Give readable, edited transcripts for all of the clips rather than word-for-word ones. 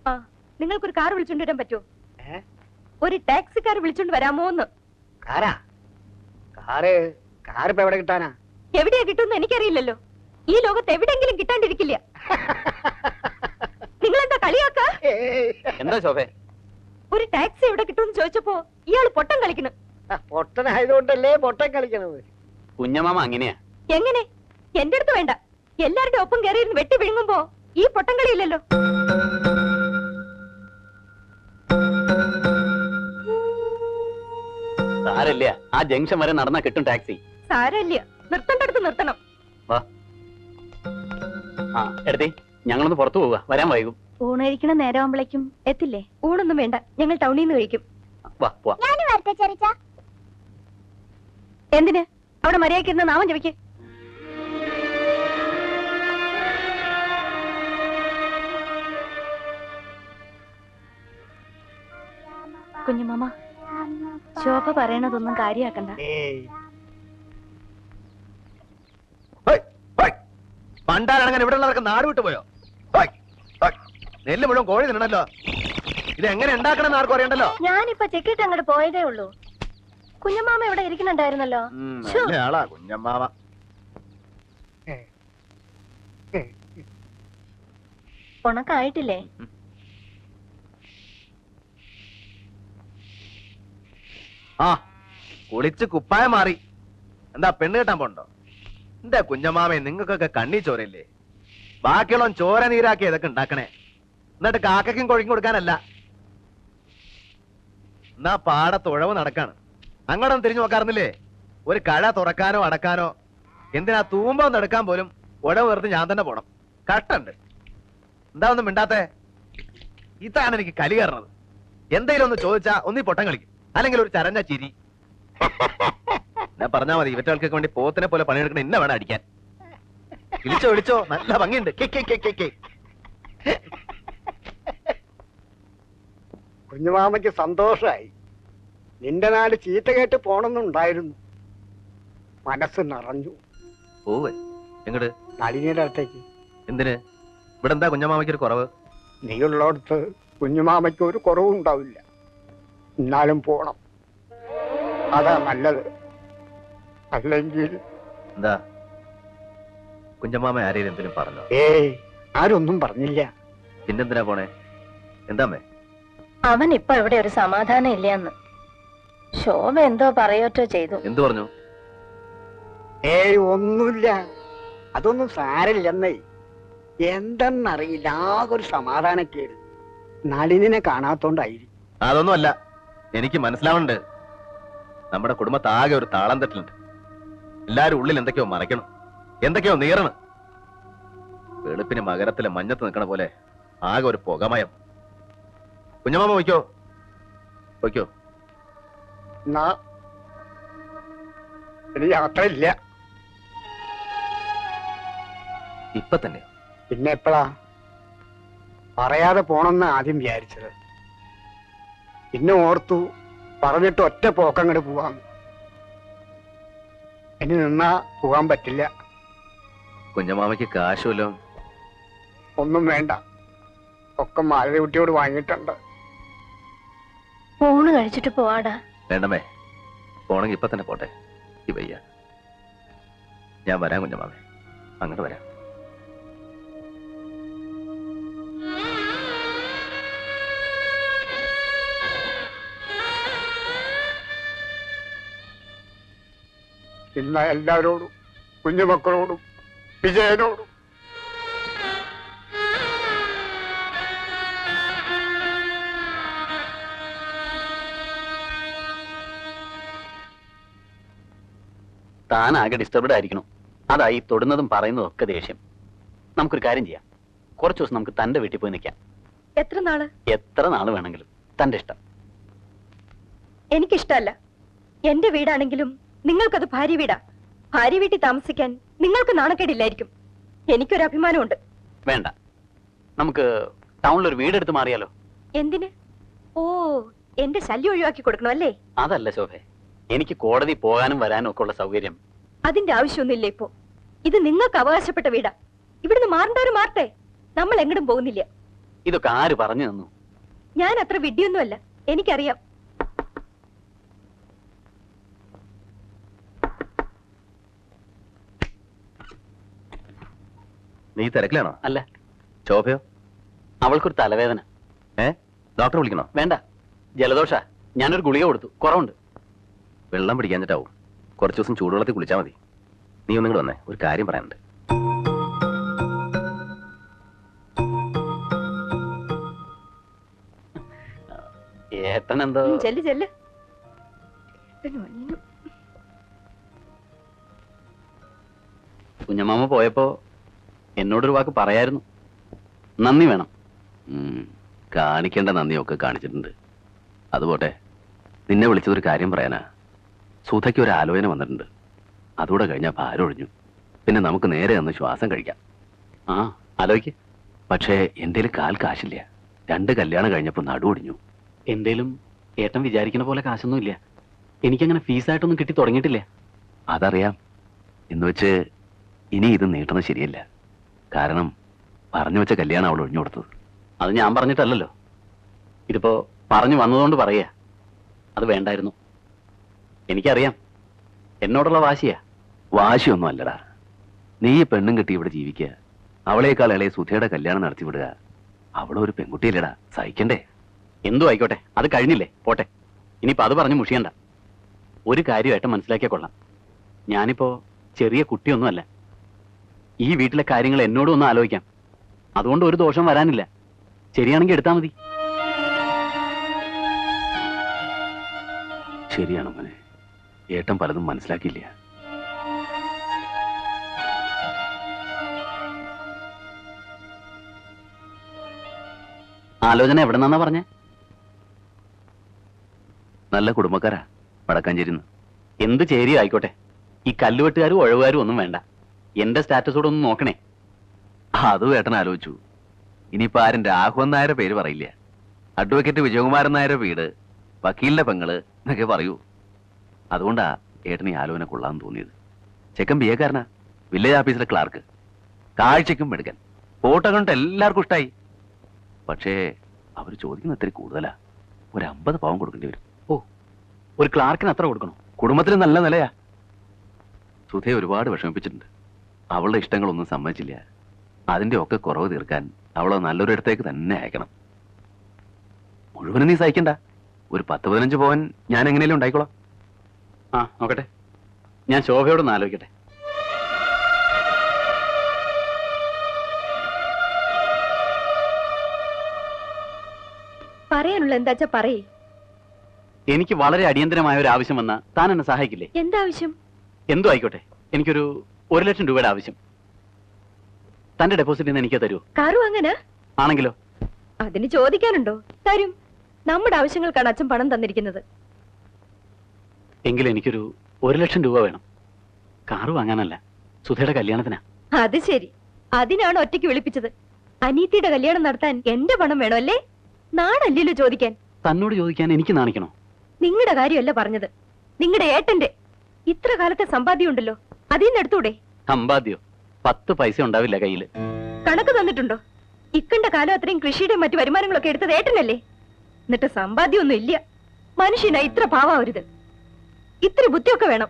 ആ, നിങ്ങൾക്കൊരു കാർ വിളിച്ചോണ്ട് വരാൻ പറ്റുമോ? ഒരു ടാക്സിക്കാർ വിളിച്ചോണ്ട് വരാമോന്ന്? കാറാ? കാറിപ്പോ എവിടെ കിട്ടാനാ? എവിടെയാ കിട്ടുമെന്ന് എനിക്കറിയില്ലല്ലോ. ഈ ലോകത്ത് എവിടെയെങ്കിലും കിട്ടാണ്ടിരിക്കില്ല. നിങ്ങളെന്താ കളിയാക്ക? എന്താ ശോഭേ? ഒരു ടാക്സി എവിടെ കിട്ടുമെന്ന് ചോദിച്ചപ്പോ ഇയാള് പൊട്ടം കളിക്കണം. പൊട്ടനായതുകൊണ്ടല്ലേ പൊട്ടം കളിക്കണത്? കുഞ്ഞമാമ അങ്ങനെയാ. എങ്ങനെ? എന്റെ അടുത്ത് വേണ്ട. എല്ലാരുടെ ഒപ്പം കയറിയിരുന്ന് വെട്ടി വിഴുങ്ങുമ്പോ ഈ പൊട്ടം കളിയില്ലല്ലോ. സാരല്ല, ആ ജംഗ്ഷൻ വരെ നടന്നാ കിട്ടും ടാക്സി. സാരല്ല, നിർത്തേണ്ടടുത്ത് നിർത്തണം. വാ. ആ എടുത്തേ, ഞങ്ങളൊന്ന് പുറത്തു പോവുക, വരാൻ വൈകും. ഊണഴിക്കണ നേരമാകുമ്പോഴേക്കും എത്തില്ലേ? ഊണൊന്നും വേണ്ട, ഞങ്ങൾ ടൗണിൽ നിന്ന് കഴിക്കും. വാ പോവാ. എന്തിന്? അവിടെ മര്യാദയ്ക്ക് ഇരുന്ന് നാമം ജപിക്ക്. കുഞ്ഞുമാമ, ശോഭ പറയണതൊന്നും കാര്യാക്കണ്ട. പണ്ടാരങ്ങനെ ഇവിടെ ഉള്ളവർക്ക് നാട് വിട്ടുപോയോ? നെല്ല് മുഴുവൻ കോഴി തിന്നണല്ലോ. ഇത് എങ്ങനെ ഉണ്ടാക്കണം ആർക്കും അറിയണ്ടല്ലോ. ഞാനിപ്പോ ചെക്കിട്ട് അങ്ങോട്ട് പോയതേ ഉള്ളൂ. കുഞ്ഞമ്മാമ ഇവിടെ ഇരിക്കുന്നുണ്ടായിരുന്നല്ലോ. ആളാ കുഞ്ഞമ്മാമ. ഉണക്കായിട്ടില്ലേ? ആ കുളിച്ച് കുപ്പായം മാറി. എന്താ പെണ്ണ് കെട്ടാൻ പോണ്ടോ? എന്താ കുഞ്ഞമ്മാമേ, നിങ്ങൾക്കൊക്കെ കണ്ണി ചോരയില്ലേ? ബാക്കിയുള്ള ചോര നീരാക്കി ഇതൊക്കെ ഉണ്ടാക്കണേ. എന്നിട്ട് കാക്കയ്ക്കും കൊഴിക്കും കൊടുക്കാനല്ല. എന്നാ പാടത്ത് ഉഴവ് നടക്കാണ്. അങ്ങോട്ടൊന്നും തിരിഞ്ഞു നോക്കാറുന്നില്ലേ? ഒരു കഴ തുറക്കാനോ അടക്കാനോ, എന്തിനാ തൂമ്പ ഒന്ന് എടുക്കാൻ പോലും ഉഴവ് വെറുതെ ഞാൻ തന്നെ പോണം. കട്ടുണ്ട്. എന്താ ഒന്നും മിണ്ടാത്തേ? ഇതാണ് എനിക്ക് കലി കയറണത്. എന്തെങ്കിലും ഒന്ന് ചോദിച്ചാ ഒന്നീ പൊട്ടം കളിക്കും, അല്ലെങ്കിൽ ഒരു ചരഞ്ഞ ചിരി. ഞാൻ പറഞ്ഞാ മതി, ഇവറ്റകൾക്ക് വേണ്ടി പോത്തിനെ പോലെ പണിയെടുക്കണ ഇന്ന വേണം അടിക്കാൻ. വിളിച്ചോ വിളിച്ചോ, നല്ല ഭംഗിയുണ്ട്. കുഞ്ഞുമാമയ്ക്ക് സന്തോഷമായി. നിന്റെ നാട് ചീത്ത കേട്ട് പോണമെന്നുണ്ടായിരുന്നു. മനസ്സ് നിറഞ്ഞു. പോവേ എങ്ങട്? നളിനിയുടെ അടുത്തേക്ക്. എന്തിന്? ഇവിടെ എന്താ കുഞ്ഞമാമയ്ക്ക് ഒരു കുറവ്? നീയുള്ളടത്ത് കുഞ്ഞുമാമയ്ക്ക് ഒരു കുറവും ഉണ്ടാവില്ല. എന്നാലും പോണം, അതാ നല്ലത്. അല്ലെങ്കിൽ എന്താ കുഞ്ഞമാമ ആരെയും എന്തെങ്കിലും പറഞ്ഞോ? ആരൊന്നും പറഞ്ഞില്ല. പിന്നെന്തിനാ പോണേ? എന്താമ്മേ? അവൻ ഇപ്പൊ ഇവിടെ ഒരു സമാധാനം ഇല്ലന്ന് ശോഭ എന്തോ പറയോറ്റോ ചെയ്തു. എന്തു പറഞ്ഞു? ഒന്നുമില്ല, അതൊന്നും സാരമില്ലെന്നേ. എന്തെന്നറിയില്ല, ആകെ ഒരു സമാധാനക്കേട്. നളിനെ കാണാത്തോണ്ടായിരിക്കും. അതൊന്നും അല്ല, എനിക്ക് മനസ്സിലാവുന്നുണ്ട്. നമ്മുടെ കുടുംബത്താകെ ഒരു താളം തെറ്റിലുണ്ട്. എല്ലാരും ഉള്ളിൽ എന്തൊക്കെയോ മറയ്ക്കണം, എന്തൊക്കെയോ നീറണം. വെളുപ്പിന് മകരത്തിലെ മഞ്ഞത്ത് നിൽക്കണ പോലെ ആകെ ഒരു പുകമയം. കുഞ്ഞമാമ വയ്ക്കോ വയ്ക്കോ. ഇനി യാത്രയില്ല. ഇപ്പൊ തന്നെ? പിന്നെ എപ്പോഴാ? പറയാതെ പോണെന്ന് ആദ്യം വിചാരിച്ചത്. പിന്നെ ഓർത്തു പറഞ്ഞിട്ട് ഒറ്റ പോക്കങ്ങോട്ട് പോവാം. ഇനി നിന്നാ പോകാൻ പറ്റില്ല. കുഞ്ഞമാമയ്ക്ക് കാശുമല്ലോ? ഒന്നും വേണ്ട, ഒക്കെ മാലകുട്ടിയോട് വാങ്ങിയിട്ടുണ്ട്. ഊണ് കഴിച്ചിട്ട് പോവാടാ. വേണ്ടമേ, പോണെങ്കിൽ ഇപ്പൊ തന്നെ പോട്ടെ. ഈ വയ്യ. ഞാൻ വരാം കുഞ്ഞമാമേ, അങ്ങോട്ട് വരാം. ഇന്ന എല്ലാവരോടും, കുഞ്ഞുമക്കളോടും വിജയനോടും താനാകെ ഡിസ്റ്റർബ്ഡ് ആയിരിക്കണം. അതായി തൊടുന്നതും പറയുന്നതും ഒക്കെ ദേഷ്യം. നമുക്കൊരു കാര്യം ചെയ്യാം, കുറച്ചു ദിവസം നമുക്ക് തന്റെ വീട്ടിൽ പോയി നിൽക്കാം. എത്ര നാള്? എത്ര നാള് വേണമെങ്കിലും, തന്റെ ഇഷ്ടം. എനിക്കിഷ്ടല്ല. എന്റെ വീടാണെങ്കിലും നിങ്ങൾക്കത് ഭാര്യ വീടാ. ഭാര്യ വീട്ടിൽ താമസിക്കാൻ നിങ്ങൾക്ക് നാണക്കേടില്ലായിരിക്കും. എനിക്കൊരു അഭിമാനമുണ്ട്. വേണ്ട, നമുക്ക് ടൗണിലൊരു വീടെടുത്ത് മാറിയാലോ? എന്തിന്? ഓ, എന്റെ ശല്യം ഒഴിവാക്കി കൊടുക്കണം അല്ലേ? അതല്ല ശോഭേ, എനിക്ക് കോടതി പോകാനും വരാനും ഒക്കെ ഉള്ള സൗകര്യം. അതിന്റെ ആവശ്യമൊന്നുമില്ല ഇപ്പോ. ഇത് നിങ്ങൾക്ക് അവകാശപ്പെട്ട വീടാ. ഇവിടുന്ന് മാറേണ്ടവര് മാറട്ടെ. നമ്മൾ എങ്ങടും പോകുന്നില്ല. ഇതൊക്കെ ആര് പറഞ്ഞു തന്നു? ഞാൻ അത്ര വിഡ്ഢിയൊന്നുമല്ല, എനിക്കറിയാം. നീ തിരക്കിലാണോ? അല്ല, ശോഭയോ? അവൾക്കൊരു തലവേദന. ഡോക്ടറെ വിളിക്കണോ? വേണ്ട, ജലദോഷ. ഞാനൊരു ഗുളിക കൊടുത്തു, കുറവുണ്ട്. വെള്ളം പിടിക്കാഞ്ഞിട്ടാവും. കുറച്ചു ദിവസം ചൂടുവെള്ളത്തിൽ കുളിച്ചാൽ മതി. നീ ഒന്നും കൂടെ വന്നേ, ഒരു കാര്യം പറയാനുണ്ട്. ഏട്ടൻ എന്തോ ചെല്ല് ചെല്ല്. ഏട്ടനും അനിയനും. കുഞ്ഞമ്മാമ പോയപ്പോ എന്നോടൊരു വാക്ക് പറയായിരുന്നു. നന്ദി വേണം. കാണിക്കേണ്ട നന്ദിയൊക്കെ കാണിച്ചിട്ടുണ്ട്. അതുപോട്ടെ, നിന്നെ വിളിച്ചതൊരു കാര്യം പറയാനാ. സുധയ്ക്ക് ഒരു ആലോചന വന്നിട്ടുണ്ട്. അതുകൂടെ കഴിഞ്ഞാൽ ഭാരം ഒഴിഞ്ഞു. പിന്നെ നമുക്ക് നേരെ ഒന്ന് ശ്വാസം കഴിക്കാം. ആ, ആലോചിക്ക്. പക്ഷേ എന്തേലും കാൽ കാശില്ല. 2 കല്യാണം കഴിഞ്ഞപ്പോൾ നടുവൊടിഞ്ഞു. എന്തേലും ഏട്ടൻ വിചാരിക്കുന്ന പോലെ കാശൊന്നും ഇല്ല. എനിക്കങ്ങനെ ഫീസായിട്ടൊന്നും കിട്ടി തുടങ്ങിയിട്ടില്ല. അതറിയാം. എന്ന് വെച്ച് ഇനി ഇത് നീട്ടുന്നത് ശരിയല്ല. കാരണം പറഞ്ഞു വെച്ച കല്യാണം അവൾ ഒഴിഞ്ഞു കൊടുത്തത്. അത് ഞാൻ പറഞ്ഞിട്ടല്ലല്ലോ. ഇതിപ്പോ പറഞ്ഞു വന്നതുകൊണ്ട് പറയാ. അത് വേണ്ടായിരുന്നു. എനിക്കറിയാം, എന്നോടുള്ള വാശിയാ. വാശിയൊന്നും അല്ലടാ. നീ പെണ്ണും കെട്ടി ഇവിടെ ജീവിക്കുക, അവളേക്കാൾ ഇളയ സുധയുടെ കല്യാണം നടത്തിവിടുക. അവളൊരു പെൺകുട്ടിയല്ലേടാ, സഹിക്കണ്ടേ? എന്തു ആയിക്കോട്ടെ, അത് കഴിഞ്ഞില്ലേ, പോട്ടെ. ഇനിയിപ്പോ അത് പറഞ്ഞ് മുഷിയണ്ട. ഒരു കാര്യമായിട്ട് മനസ്സിലാക്കിയാൽ കൊള്ളാം. ഞാനിപ്പോ ചെറിയ കുട്ടിയൊന്നുമല്ല. ഈ വീട്ടിലെ കാര്യങ്ങൾ എന്നോടും ഒന്ന് ആലോചിക്കാം. അതുകൊണ്ട് ഒരു ദോഷം വരാനില്ല. ശരിയാണെങ്കിൽ എടുത്താൽ മതി. ശരിയാണ് മോനെ, ഏട്ടൻ പലതും മനസ്സിലാക്കിയില്ല. ആലോചന എവിടെ നിന്നാ പറഞ്ഞേ? നല്ല കുടുംബക്കാരാ, വടക്കാഞ്ചേരിന്ന്. എന്ത് ചേരിയോ ആയിക്കോട്ടെ. ഈ കല്ലുവെട്ടുകാരും ഒഴവുകാരും ഒന്നും വേണ്ട. എന്റെ സ്റ്റാറ്റസോടെ ഒന്ന് നോക്കണേ. അതും ഏട്ടൻ ആലോചിച്ചു. ഇനിയിപ്പോ ആരും രാഘവൻ നായരുടെ പേര് പറയില്ല. അഡ്വക്കേറ്റ് വിജയകുമാരൻ നായരുടെ വീട്, വക്കീലിന്റെ പെങ്ങള് എന്നൊക്കെ പറയൂ. അതുകൊണ്ടാ ഏട്ടന് ഈ ആലോചന കൊള്ളാന്ന് തോന്നിയത്. ചെക്കൻ ബിയക്കാരനാ, വില്ലേജ് ഓഫീസിലെ ക്ലാർക്ക്. കാഴ്ചയ്ക്കും എടുക്കാൻ ഫോട്ടോ കണ്ടിട്ട് എല്ലാവർക്കും ഇഷ്ടായി. പക്ഷേ അവര് ചോദിക്കുന്ന ഇത്തിരി കൂടുതലാ. ഒരു 50 പവൻ കൊടുക്കേണ്ടി വരും. ഓ, ഒരു ക്ലാർക്കിന് അത്ര കൊടുക്കണോ? കുടുംബത്തിന് നല്ല നിലയാ. സുധയെ ഒരുപാട് വിഷമിപ്പിച്ചിട്ടുണ്ട്. അവളുടെ ഇഷ്ടങ്ങളൊന്നും സമ്മതിച്ചില്ല. അതിന്റെ ഒക്കെ കുറവ് തീർക്കാൻ അവളെ നല്ലൊരിടത്തേക്ക് തന്നെ അയക്കണം. മുഴുവനും നീ സഹിക്കണ്ട. ഒരു 10-15 പവൻ ഞാൻ എങ്ങനെയും ഉണ്ടായിക്കോളാം. ആ, നോക്കട്ടെ. ഞാൻ ശോഭയോടൊന്ന് ആലോചിക്കട്ടെ. പറയാനുള്ള എന്താച്ചാ പറയേ. എനിക്ക് വളരെ അടിയന്തരമായ ഒരു ആവശ്യം വന്നാ താൻ എന്നെ സഹായിക്കില്ലേ? എന്താവശ്യം? എന്തോ ആയിക്കോട്ടെ. എനിക്കൊരു 1 ലക്ഷം രൂപയുടെ ആവശ്യം. തന്റെ ഡെപ്പോസിറ്റ് നിന്ന് എനിക്ക് തരുമോ? കാറു അങ്ങനെ ആണെങ്കിലോ? അതിന് ചോദിക്കാനുണ്ടോ? തരും. നമ്മുടെ ആവശ്യങ്ങൾക്കാണ് അച്ഛൻ പണം തന്നിരിക്കുന്നത്. എങ്കിലും എനിക്കൊരു 1 ലക്ഷം രൂപ വേണം. കാറ് വാങ്ങാനല്ല, സുധയുടെ കല്യാണത്തിനാ. അത് ശരി, അതിനാണ് ഒറ്റയ്ക്ക് വിളിപ്പിച്ചത്. അനീത്തിയുടെ കല്യാണം നടത്താൻ എന്റെ പണം വേണോ അല്ലേ? നാണല്ലല്ലോ ചോദിക്കാൻ. തന്നോട് ചോദിക്കാൻ എനിക്ക് നാണിക്കണോ? നിങ്ങളുടെ കാര്യമല്ല പറഞ്ഞത്, നിങ്ങളുടെ ഏട്ടന്റെ. ഇത്ര കാലത്തെ സമ്പാദ്യം ഉണ്ടല്ലോ, അതിൽ നിന്ന് എടുത്തൂടെ? സമ്പാദ്യോ? 10 പൈസ ഉണ്ടാവില്ല കയ്യില്. കണക്ക് തന്നിട്ടുണ്ടോ? ഇക്കണ്ട കാലം അത്രയും കൃഷിയുടെ മറ്റു വരുമാനങ്ങളൊക്കെ എടുത്തത് ഏട്ടനല്ലേ? എന്നിട്ട് സമ്പാദ്യമൊന്നും ഇല്ല. മനുഷ്യനാ ഇത്ര പാവാവരുത്. ഇത്ര ബുദ്ധിയൊക്കെ വേണം.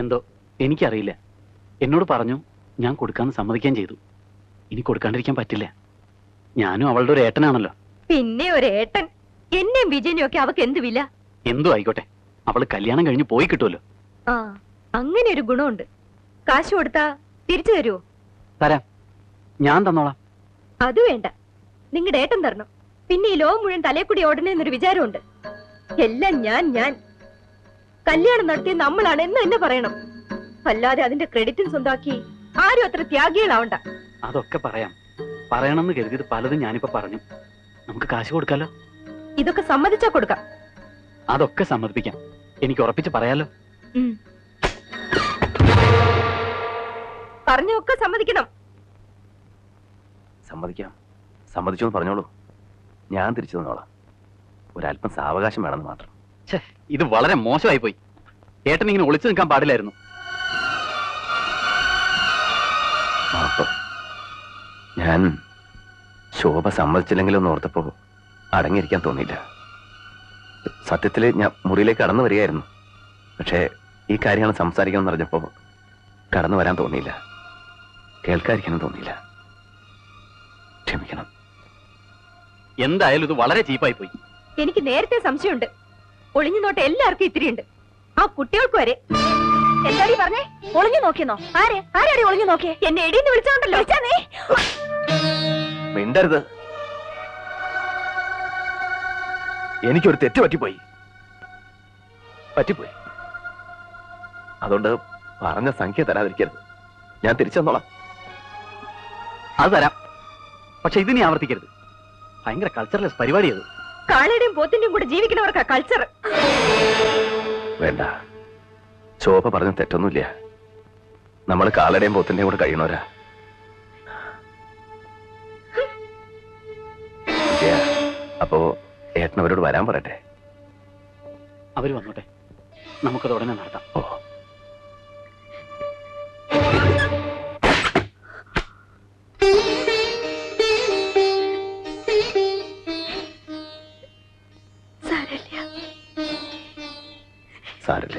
എന്തോ എനിക്കറിയില്ല. എന്നോട് പറഞ്ഞു, ഞാൻ കൊടുക്കാന്ന് സമ്മതിക്കാൻ ചെയ്തു. ഇനി കൊടുക്കാണ്ടിരിക്കാൻ പറ്റില്ല. ഞാനും അവളുടെ ഒരു ഏട്ടനാണല്ലോ. പിന്നെ ഒരു ഏട്ടൻ. എന്നെയും വിജയനെയും ഒക്കെ അവക്ക് എന്ത് വില? എന്തോ ആയിക്കോട്ടെ, അവള് കല്യാണം കഴിഞ്ഞ് പോയി കിട്ടുമല്ലോ. ആ, അങ്ങനെ ഒരു ഗുണമുണ്ട്. കാശ് കൊടുത്താ തിരിച്ചു തരുമോ? തരാം, ഞാൻ തന്നോളാം. അത് വേണ്ട, നിങ്ങളുടെ ഏട്ടൻ തരണം. പിന്നെ ഈ ലോകം മുഴുവൻ തലേക്കൂടി ഓടണേ എന്നൊരു വിചാരമുണ്ട്. എല്ലാം ഞാൻ കല്യാണം നടത്തിയ നമ്മളാണ് എന്ന് തന്നെ പറയണം. അല്ലാതെ അതിന്റെ ക്രെഡിറ്റും സ്വന്താക്കി ആരും അത്ര ത്യാഗികളാവണ്ട. അതൊക്കെ പറയാം. പറയണമെന്ന് കരുതിയത് പലതും ഞാനിപ്പോ പറഞ്ഞു. നമുക്ക് കാശ് കൊടുക്കാലോ? ഇതൊക്കെ സമ്മതിച്ചാ കൊടുക്കാം. അതൊക്കെ സമ്മതിപ്പിക്കാം. എനിക്ക് ഉറപ്പിച്ച് പറയാലോ? പറഞ്ഞൊക്കെ സമ്മതിക്കണം. സമ്മതിക്കാം. സമ്മതിച്ചോന്ന് പറഞ്ഞോളൂ. ഞാൻ തിരിച്ചു തന്നോളാം. ഒരല്പം സാവകാശം വേണമെന്ന് മാത്രം. ഇത് വളരെ മോശമായി പോയി. ഏട്ടൻ ഇങ്ങനെ ഒളിച്ചു നിൽക്കാൻ പാടില്ലായിരുന്നു. ഞാൻ ശോഭ സമ്മതിച്ചില്ലെങ്കിലും ഒന്ന് ഓർത്തപ്പോ അടങ്ങിയിരിക്കാൻ തോന്നിയില്ല. സത്യത്തില് ഞാൻ മുറിയിലേക്ക് കടന്നു വരികയായിരുന്നു. പക്ഷേ ഈ കാര്യങ്ങൾ സംസാരിക്കണം പറഞ്ഞപ്പോ കടന്നു വരാൻ തോന്നിയില്ല, കേൾക്കാതിരിക്കാനും തോന്നിയില്ല. ക്ഷമിക്കണം. എന്തായാലും ഇത് വളരെ ചീപ്പായി പോയി. എനിക്ക് നേരത്തെ സംശയമുണ്ട്. ഒളിഞ്ഞു നോട്ടം എല്ലാവർക്കും ഇത്തിരിയുണ്ട്, ആ കുട്ടികൾക്ക് വരെ. എന്താടി പറഞ്ഞേ? ഒളിഞ്ഞു നോക്കിയെന്നോ? ആരാടി ഒളിഞ്ഞു നോക്കിയേ? എന്നെ എടീന്ന് വിളിച്ചോണ്ടല്ലോ. നീ മിണ്ടരുത്. എനിക്കൊരു തെറ്റ് പറ്റിപ്പോയി. അതുകൊണ്ട് പറഞ്ഞ സംഖ്യ തരാതിരിക്കരുത്. ഞാൻ തിരിച്ചു തന്നോളാം. അത് തരാം, പക്ഷെ ഇതിനി ആവർത്തിക്കരുത്. ഭയങ്കര കൾച്ചറലെസ് പരിപാടി അത്. കാളയുടെയും പോത്തിന്റെയും കൂടെ ജീവിക്കുന്നവർക്കാ കൾച്ചർ. വേണ്ട, ശോഭ പറഞ്ഞ തെറ്റൊന്നുമില്ല. നമ്മൾ കാലയുടെയും പോത്തിന്റെയും കൂടെ കഴിയണവരാ. വിജയ, അപ്പോ ഏട്ടനവരോട് വരാൻ പറയട്ടെ. അവര് വന്നോട്ടെ, നമുക്കത് ഉടനെ നടത്താം. ഓ, സാരില്ല.